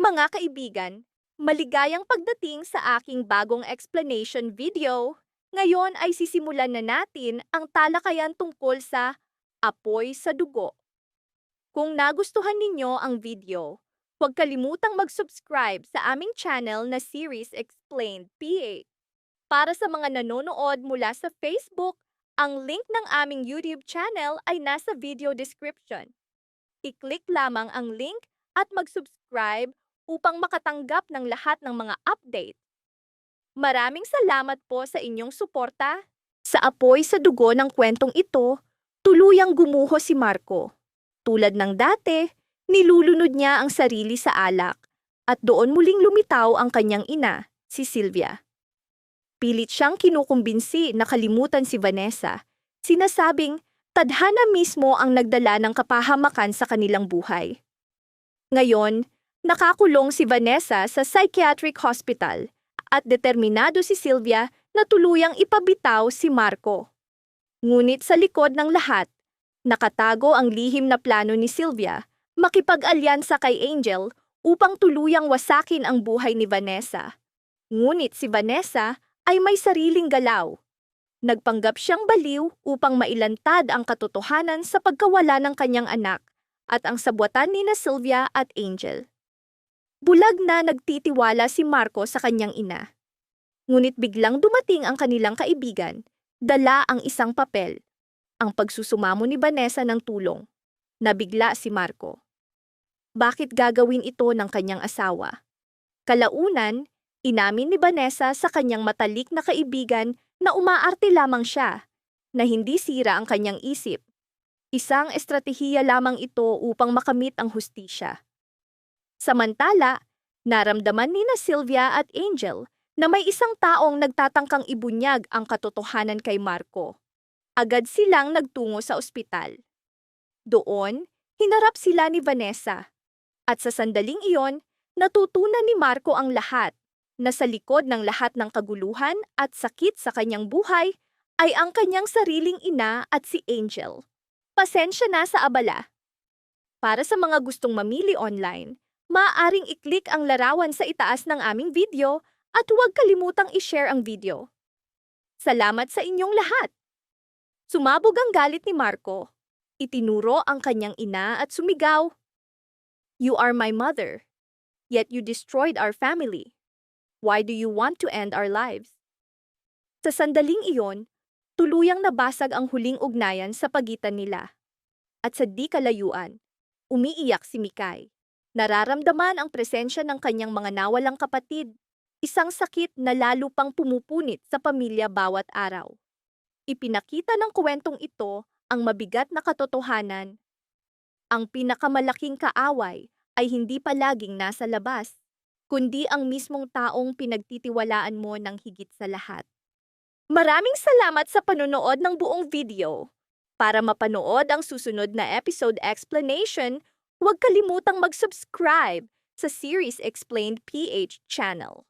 Mga kaibigan, maligayang pagdating sa aking bagong explanation video. Ngayon ay sisimulan na natin ang talakayan tungkol sa apoy sa dugo. Kung nagustuhan ninyo ang video, huwag kalimutang mag-subscribe sa aming channel na Series Explained PH. Para sa mga nanonood mula sa Facebook, ang link ng aming YouTube channel ay nasa video description. I-click lamang ang link at mag-subscribe upang makatanggap ng lahat ng mga update. Maraming salamat po sa inyong suporta. Sa apoy sa dugo ng kwentong ito, tuluyang gumuho si Marco. Tulad ng dati, nilulunod niya ang sarili sa alak at doon muling lumitaw ang kanyang ina, si Sylvia. Pilit siyang kinukumbinsi na kalimutan si Vanessa. Sinasabing, tadhana mismo ang nagdala ng kapahamakan sa kanilang buhay. Ngayon, nakakulong si Vanessa sa psychiatric hospital at determinado si Sylvia na tuluyang ipabitaw si Marco. Ngunit sa likod ng lahat, nakatago ang lihim na plano ni Sylvia makipag-alyansa kay Angel upang tuluyang wasakin ang buhay ni Vanessa. Ngunit si Vanessa ay may sariling galaw. Nagpanggap siyang baliw upang mailantad ang katotohanan sa pagkawala ng kanyang anak at ang sabwatan ni Sylvia at Angel. Bulag na nagtitiwala si Marco sa kanyang ina. Ngunit biglang dumating ang kanilang kaibigan, dala ang isang papel, ang pagsusumamo ni Vanessa ng tulong. Nabigla si Marco. Bakit gagawin ito ng kanyang asawa? Kalaunan, inamin ni Vanessa sa kanyang matalik na kaibigan na umaarte lamang siya, na hindi sira ang kanyang isip. Isang estratehiya lamang ito upang makamit ang hustisya. Samantala, naramdaman ni Sylvia at Angel na may isang taong nagtatangkang ibunyag ang katotohanan kay Marco. Agad silang nagtungo sa ospital. Doon, hinarap sila ni Vanessa. At sa sandaling iyon, natutunan ni Marco ang lahat, na sa likod ng lahat ng kaguluhan at sakit sa kanyang buhay ay ang kanyang sariling ina at si Angel. Pasensya na sa abala. Para sa mga gustong mamili online, maaaring i-click ang larawan sa itaas ng aming video at huwag kalimutang i-share ang video. Salamat sa inyong lahat! Sumabog ang galit ni Marco. Itinuro ang kanyang ina at sumigaw, "You are my mother, yet you destroyed our family. Why do you want to end our lives?" Sa sandaling iyon, tuluyang nabasag ang huling ugnayan sa pagitan nila. At sa di kalayuan, umiiyak si Mikay. Nararamdaman ang presensya ng kanyang mga nawalang kapatid, isang sakit na lalo pang pumupunit sa pamilya bawat araw. Ipinakita ng kwentong ito ang mabigat na katotohanan. Ang pinakamalaking kaaway ay hindi palaging nasa labas, kundi ang mismong taong pinagtitiwalaan mo ng higit sa lahat. Maraming salamat sa panonood ng buong video. Para mapanood ang susunod na episode explanation, huwag kalimutang mag-subscribe sa Series Explained PH channel.